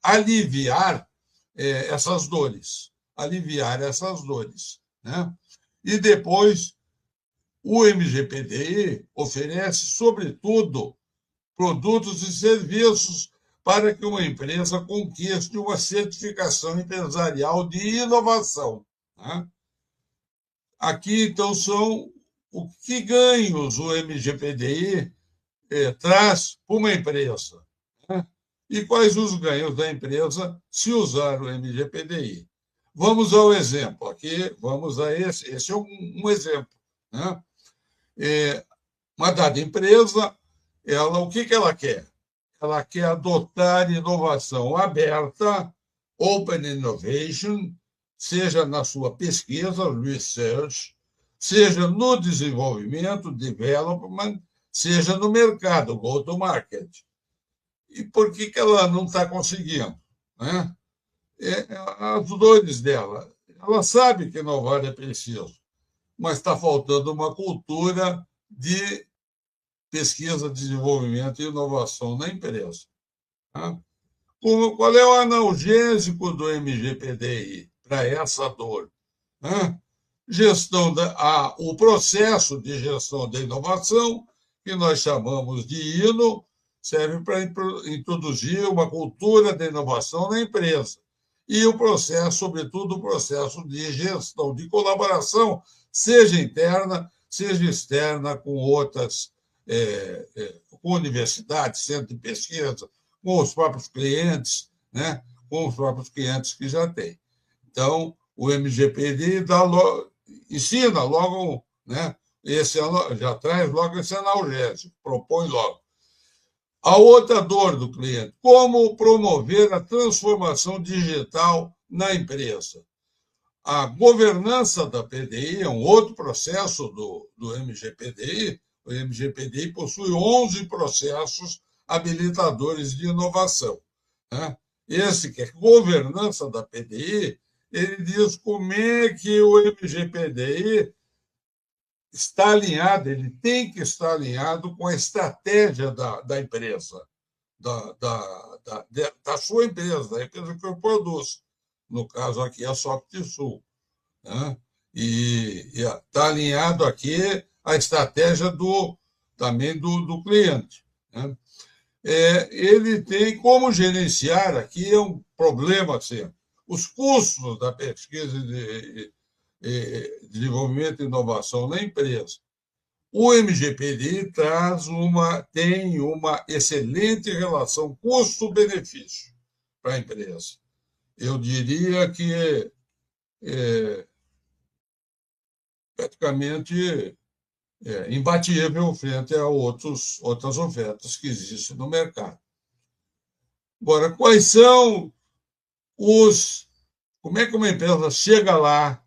aliviar essas dores. Aliviar essas dores. Né? E depois, o MGPDI oferece, sobretudo, produtos e serviços para que uma empresa conquiste uma certificação empresarial de inovação. Né? Aqui, então, são o que ganhos o MGPDI traz para uma empresa. Né? E quais os ganhos da empresa se usar o MGPDI. Vamos ao exemplo. Aqui, vamos a esse. Esse é um exemplo. Né? Uma dada empresa, o que ela quer? Ela quer adotar inovação aberta, open innovation, seja na sua pesquisa, research, seja no desenvolvimento, development, seja no mercado, go to market. E por que ela não está conseguindo? Né? As dores dela. Ela sabe que inovar é preciso, mas está faltando uma cultura de pesquisa, desenvolvimento e inovação na empresa. Tá? Qual é o analgésico do MGPDI para essa dor? O processo de gestão da inovação, que nós chamamos de INO, serve para introduzir uma cultura de inovação na empresa. E o processo, sobretudo, o processo de gestão, de colaboração, seja interna, seja externa, com outras, com universidades, centros de pesquisa, com os próprios clientes, né? Com os próprios clientes que já têm. Então, o MGPDI ensina logo, né? Já traz logo esse analgésico, propõe logo. A outra dor do cliente, como promover a transformação digital na empresa. A governança da PDI é um outro processo do MGPDI. O MGPDI possui 11 processos habilitadores de inovação. Né? Esse que é governança da PDI, ele diz como é que o MGPDI está alinhado, ele tem que estar alinhado com a estratégia da empresa, da sua empresa, da empresa que eu produzo. No caso aqui, a SoftSul. Né? E está alinhado aqui a estratégia também do cliente. Né? ele tem como gerenciar, aqui é um problema assim, os custos da pesquisa de desenvolvimento e inovação na empresa. O MGPDI tem uma excelente relação custo-benefício para a empresa. Eu diria que praticamente imbatível frente a outras ofertas que existem no mercado. Agora, quais são como é que uma empresa chega lá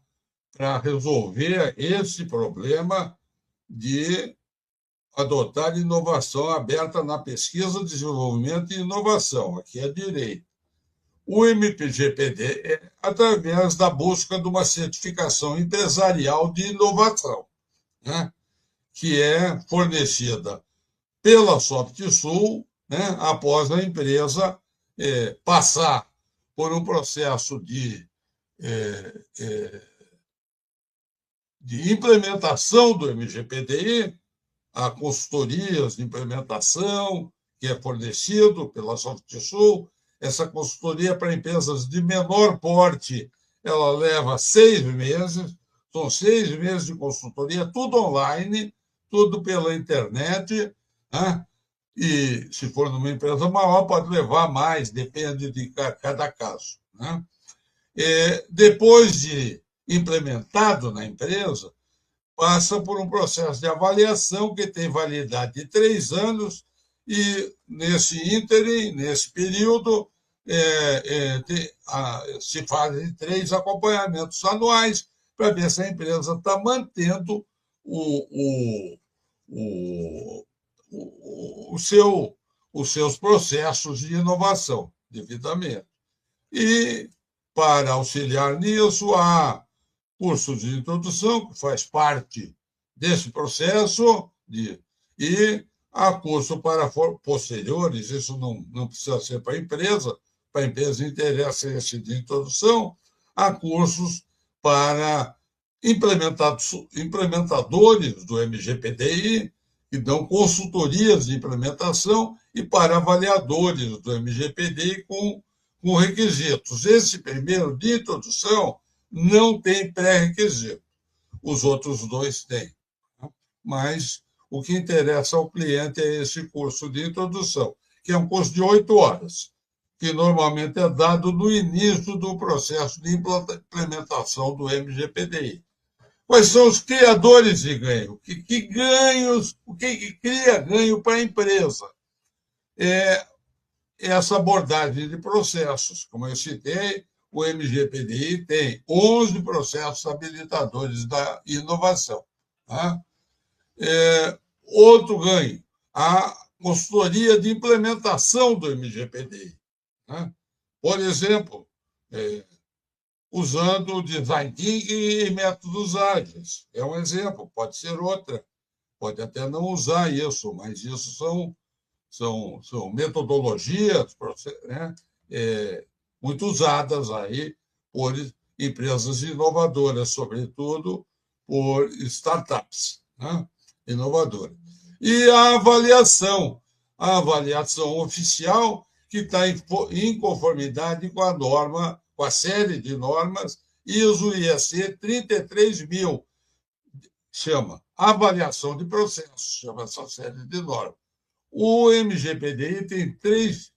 para resolver esse problema de adotar inovação aberta na pesquisa, desenvolvimento e inovação? Aqui é direito. O MGPD é através da busca de uma certificação empresarial de inovação, né, que é fornecida pela SoftSul, né, após a empresa passar por um processo de implementação do MGPDI, a consultorias de implementação, que é fornecido pela SoftSul. Essa consultoria para empresas de menor porte, ela leva 6 meses, são 6 meses de consultoria, tudo online, tudo pela internet, né? E se for numa empresa maior, pode levar mais, depende de cada caso, né? Depois de implementado na empresa, passa por um processo de avaliação que tem validade de 3 anos, e nesse ínterim, nesse período, se fazem 3 acompanhamentos anuais para ver se a empresa está mantendo os seus processos de inovação devidamente. E, para auxiliar nisso, há cursos de introdução, que faz parte desse processo, e há curso para posteriores, isso não precisa ser para a empresa interessa esse de introdução, há cursos para implementadores do MGPDI, que dão consultorias de implementação, e para avaliadores do MGPDI com requisitos. Esse primeiro de introdução não tem pré-requisito, os outros 2 têm. Mas o que interessa ao cliente é esse curso de introdução, que é um curso de 8 horas, que normalmente é dado no início do processo de implementação do MGPDI. Quais são os criadores de ganho? O que cria ganho para a empresa? Essa abordagem de processos. Como eu citei, o MGPDI tem 11 processos habilitadores da inovação. Tá? Outro ganho, a consultoria de implementação do MGPDI. Tá? Por exemplo, usando design thinking e métodos ágeis. É um exemplo, pode ser outra. Pode até não usar isso, mas isso são metodologias, né, muito usadas aí por empresas inovadoras, sobretudo por startups, né, inovadoras. E a avaliação oficial, que está em conformidade com a norma, com a série de normas ISO IEC 33.000, chama avaliação de processos, chama essa série de normas. O MGPDI tem três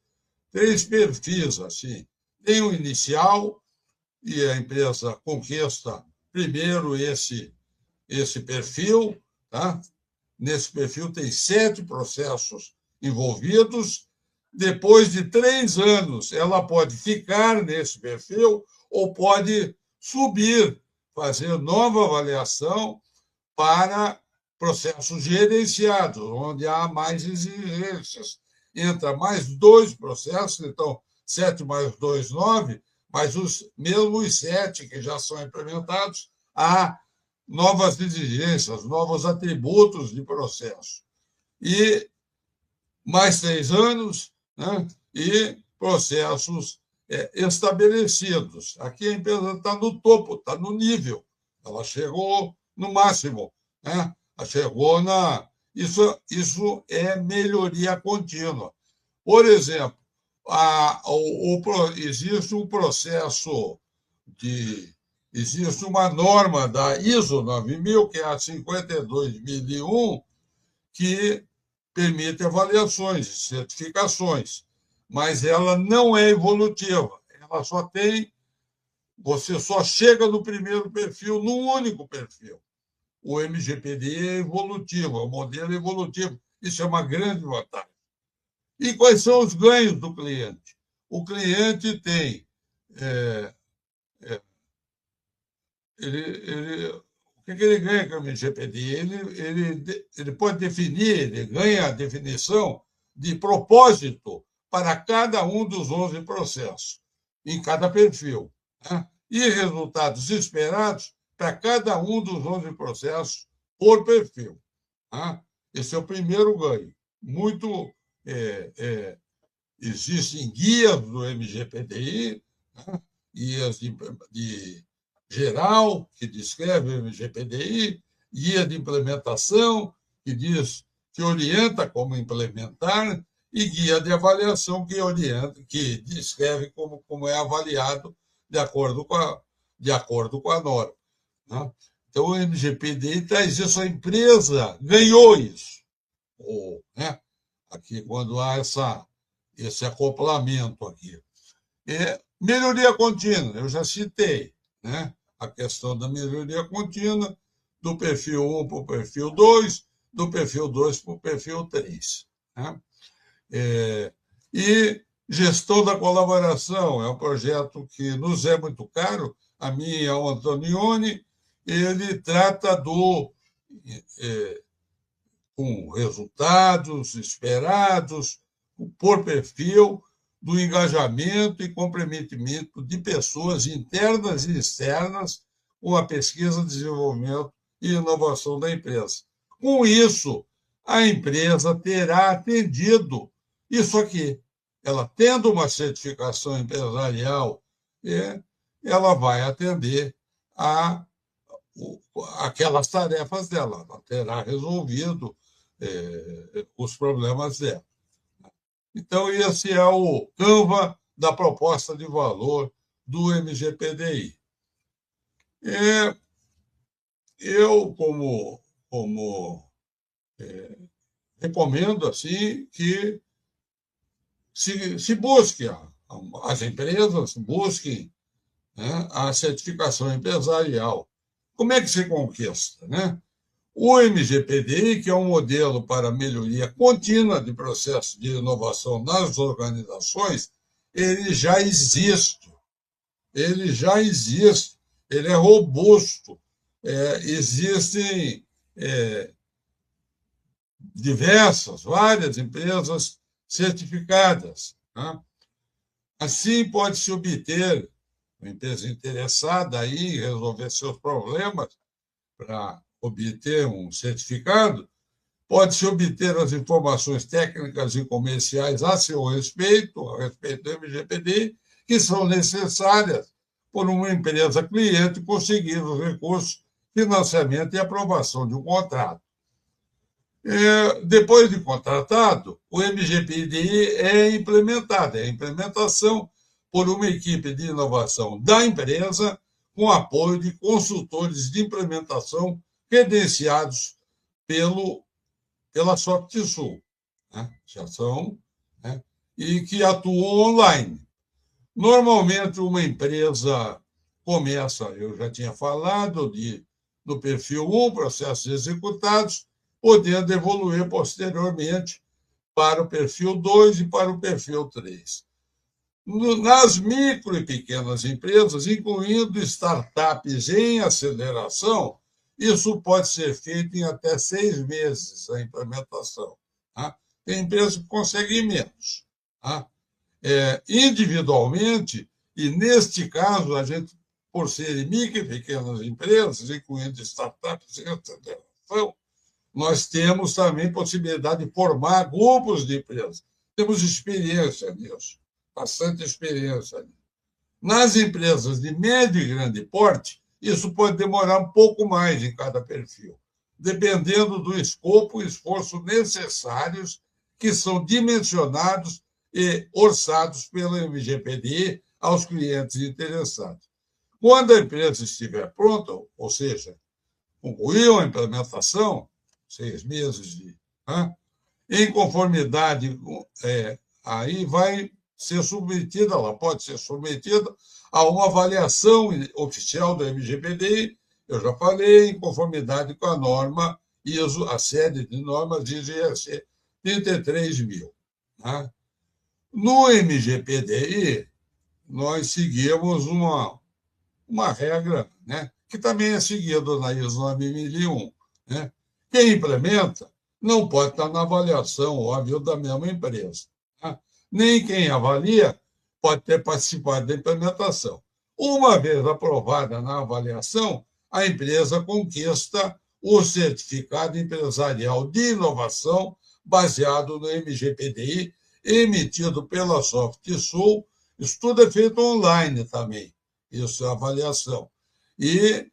perfis, assim. Tem o inicial, e a empresa conquista primeiro esse perfil, tá? Nesse perfil tem 7 processos envolvidos. Depois de 3 anos, ela pode ficar nesse perfil ou pode subir, fazer nova avaliação para processos gerenciados, onde há mais exigências. Entra mais 2 processos, então 7 mais 2, 9, mas mesmo os 7 que já são implementados, há novas exigências, novos atributos de processo. E mais 3 anos, né, e processos estabelecidos. Aqui a empresa está no topo, está no nível, ela chegou no máximo, né? Chegou isso é melhoria contínua. Por exemplo, existe um processo existe uma norma da ISO 9000, que é a 52001, que permite avaliações, certificações, mas ela não é evolutiva. Ela só tem... Você só chega no primeiro perfil, num único perfil. O MGPDI é evolutivo, é um modelo evolutivo. Isso é uma grande vantagem. E quais são os ganhos do cliente? O cliente tem... o que ele ganha com o MGPDI? Ele pode definir, ele ganha a definição de propósito para cada um dos 11 processos, em cada perfil, né? E resultados esperados para cada um dos 11 processos por perfil, né? Esse é o primeiro ganho. Existem guias do MGPDI, né? Guias de geral, que descreve o MGPDI, guia de implementação, que orienta como implementar, e guia de avaliação, que descreve como é avaliado de acordo com a norma, né? Então, o MGPDI traz isso, a empresa ganhou isso. Né? Aqui, quando há esse acoplamento aqui. Melhoria contínua, eu já citei, né? A questão da melhoria contínua, do perfil 1 para o perfil 2, do perfil 2 para o perfil 3. Né? E gestão da colaboração, é um projeto que nos é muito caro, a mim e ao Antonioni. Ele trata com resultados esperados, por perfil, do engajamento e comprometimento de pessoas internas e externas com a pesquisa, desenvolvimento e inovação da empresa. Com isso, a empresa terá atendido isso aqui. Ela tendo uma certificação empresarial, ela vai atender aquelas tarefas dela, ela terá resolvido os problemas dela. Então, esse é o Canva da proposta de valor do MGPDI. Eu, recomendo assim que se busque, as empresas busquem, né, a certificação empresarial. Como é que se conquista, né? O MGPDI, que é um modelo para melhoria contínua de processo de inovação nas organizações, ele já existe. Ele é robusto. Existem várias empresas certificadas, né? Assim, pode-se obter, uma empresa interessada em resolver seus problemas, para obter um certificado, pode-se obter as informações técnicas e comerciais a respeito do MGPDI, que são necessárias por uma empresa cliente conseguir os recursos, financiamento e aprovação de um contrato. Depois de contratado, o MGPDI é implementado, é a implementação por uma equipe de inovação da empresa, com apoio de consultores de implementação credenciados pela SoftSul, né? Já são, né? E que atuam online. Normalmente, uma empresa começa, eu já tinha falado, do perfil 1, processos executados, podendo evoluir posteriormente para o perfil 2 e para o perfil 3. Nas micro e pequenas empresas, incluindo startups em aceleração, isso pode ser feito em até 6 meses, a implementação, tá? Tem empresas que conseguem menos, tá? Individualmente, e neste caso, a gente, por serem micro e pequenas empresas, incluindo startups em aceleração, nós temos também possibilidade de formar grupos de empresas. Temos experiência nisso, bastante experiência nisso. Nas empresas de médio e grande porte, isso pode demorar um pouco mais em cada perfil, dependendo do escopo e esforço necessários que são dimensionados e orçados pela MGPDI aos clientes interessados. Quando a empresa estiver pronta, ou seja, concluiu a implementação, 6 meses em conformidade, aí vai ser submetida, ela pode ser submetida a uma avaliação oficial do MGPDI, eu já falei, em conformidade com a norma ISO, a série de normas ISO 33.000. No MGPDI, nós seguimos uma regra, que também é seguida na ISO 9001. Quem implementa não pode estar na avaliação, óbvio, da mesma empresa. Nem quem avalia pode ter participado da implementação. Uma vez aprovada na avaliação, a empresa conquista o certificado empresarial de inovação baseado no MGPDI, emitido pela SoftSul. Isso tudo é feito online também, isso é a avaliação. E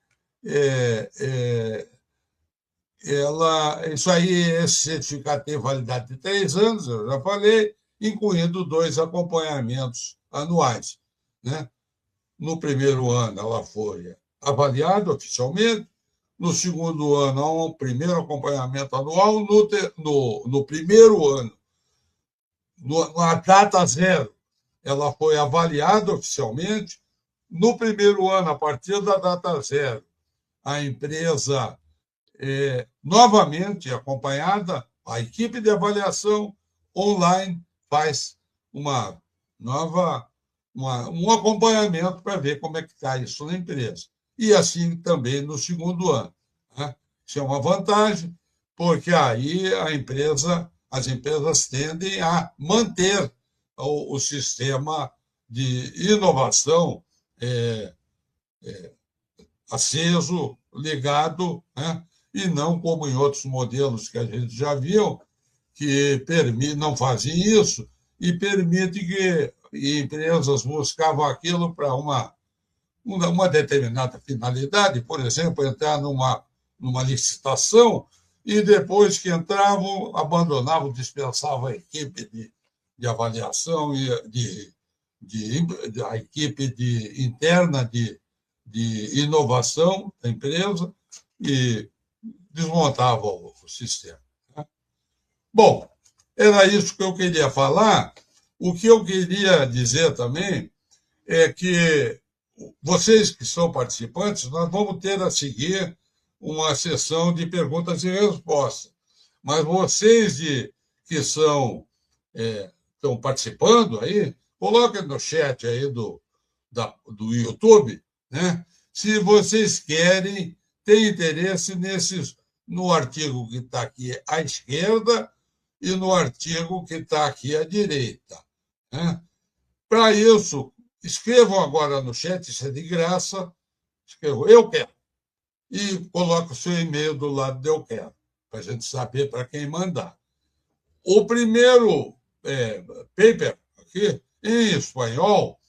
isso aí, esse certificado tem validade de 3 anos, eu já falei, incluindo 2 acompanhamentos anuais. No primeiro ano, ela foi avaliada oficialmente, no segundo ano, há um primeiro acompanhamento anual, no primeiro ano, na data zero, ela foi avaliada oficialmente, no primeiro ano, a partir da data zero, a empresa novamente acompanhada, a equipe de avaliação online faz um acompanhamento para ver como é que está isso na empresa. E assim também no segundo ano. Isso é uma vantagem, porque aí as empresas tendem a manter o sistema de inovação aceso, ligado, e não como em outros modelos que a gente já viu, que não faziam isso e permite que empresas buscavam aquilo para uma determinada finalidade, por exemplo, entrar numa licitação e depois que entravam, abandonavam, dispensavam a equipe de avaliação e a equipe interna de inovação da empresa e desmontavam o sistema. Bom, era isso que eu queria falar. O que eu queria dizer também é que vocês que são participantes, nós vamos ter a seguir uma sessão de perguntas e respostas. Mas vocês que estão participando aí, coloquem no chat aí do YouTube, se vocês têm interesse no artigo que está aqui à esquerda e no artigo que está aqui à direita. Para isso, escrevam agora no chat, isso é de graça, escrevam eu quero, e coloque o seu e-mail do lado de eu quero, para a gente saber para quem mandar. O primeiro paper aqui, em espanhol,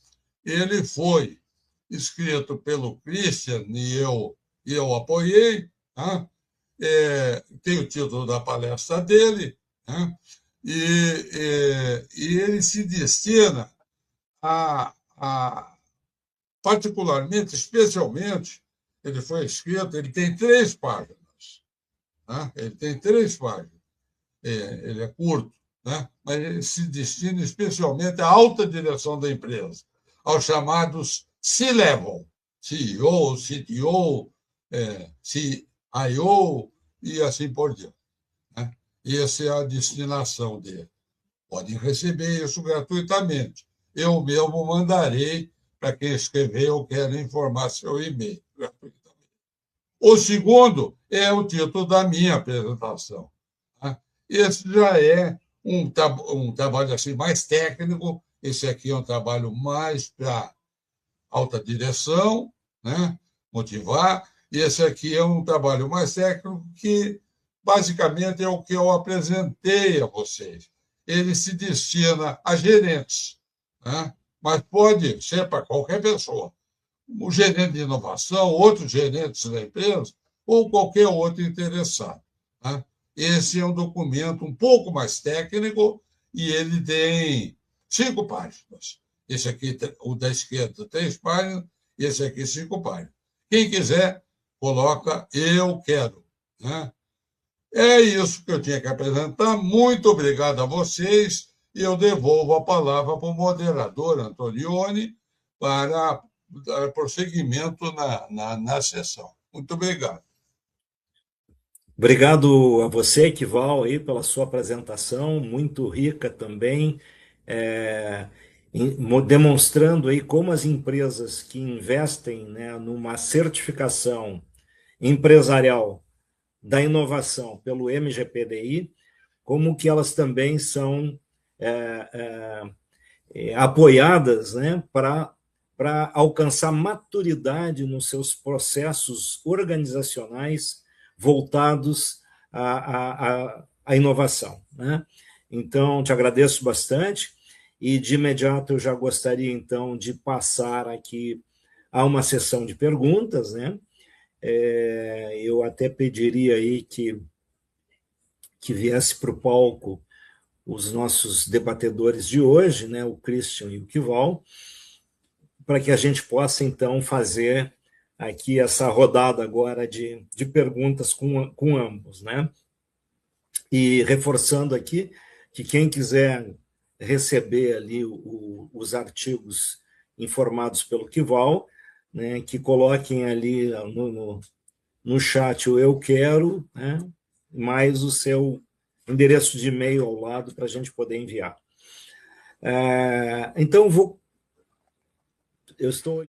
ele foi escrito pelo Christian e eu apoiei, tem o título da palestra dele, e ele se destina particularmente, especialmente, ele foi escrito, ele tem 3 páginas. Ele tem 3 páginas. Ele é curto, mas ele se destina especialmente à alta direção da empresa, aos chamados C-Level, CEO, CTO, CIO e assim por diante. Essa é a destinação dele. Podem receber isso gratuitamente. Eu mesmo mandarei para quem escrever ou quer informar seu e-mail gratuitamente. O segundo é o título da minha apresentação. Esse já é um trabalho assim, mais técnico. Esse aqui é um trabalho mais para alta direção, motivar. E esse aqui é um trabalho mais técnico que, basicamente, é o que eu apresentei a vocês. Ele se destina a gerentes, mas pode ser para qualquer pessoa. O gerente de inovação, outros gerentes da empresa ou qualquer outro interessado. Esse é um documento um pouco mais técnico e ele tem 5 páginas. Esse aqui, o da esquerda, 3 páginas, e esse aqui, 5 páginas. Quem quiser, coloca eu quero. Né? É isso que eu tinha que apresentar. Muito obrigado a vocês. E eu devolvo a palavra para o moderador, Antonioni, para dar prosseguimento na sessão. Muito obrigado. Obrigado a você, Equival, aí, pela sua apresentação, muito rica também, demonstrando aí como as empresas que investem, né, numa certificação empresarial da inovação pelo MGPDI, como que elas também são apoiadas, né, para alcançar maturidade nos seus processos organizacionais voltados à inovação. Né? Então, te agradeço bastante e, de imediato, eu já gostaria, então, de passar aqui a uma sessão de perguntas. Né? Eu até pediria aí que viesse para o palco os nossos debatedores de hoje, né? O Christian e o Kival, para que a gente possa, então, fazer aqui essa rodada agora de perguntas com ambos, né? E reforçando aqui que quem quiser receber ali os artigos informados pelo Kival, né, que coloquem ali no chat o eu quero, né, mais o seu endereço de e-mail ao lado para a gente poder enviar. Então, eu estou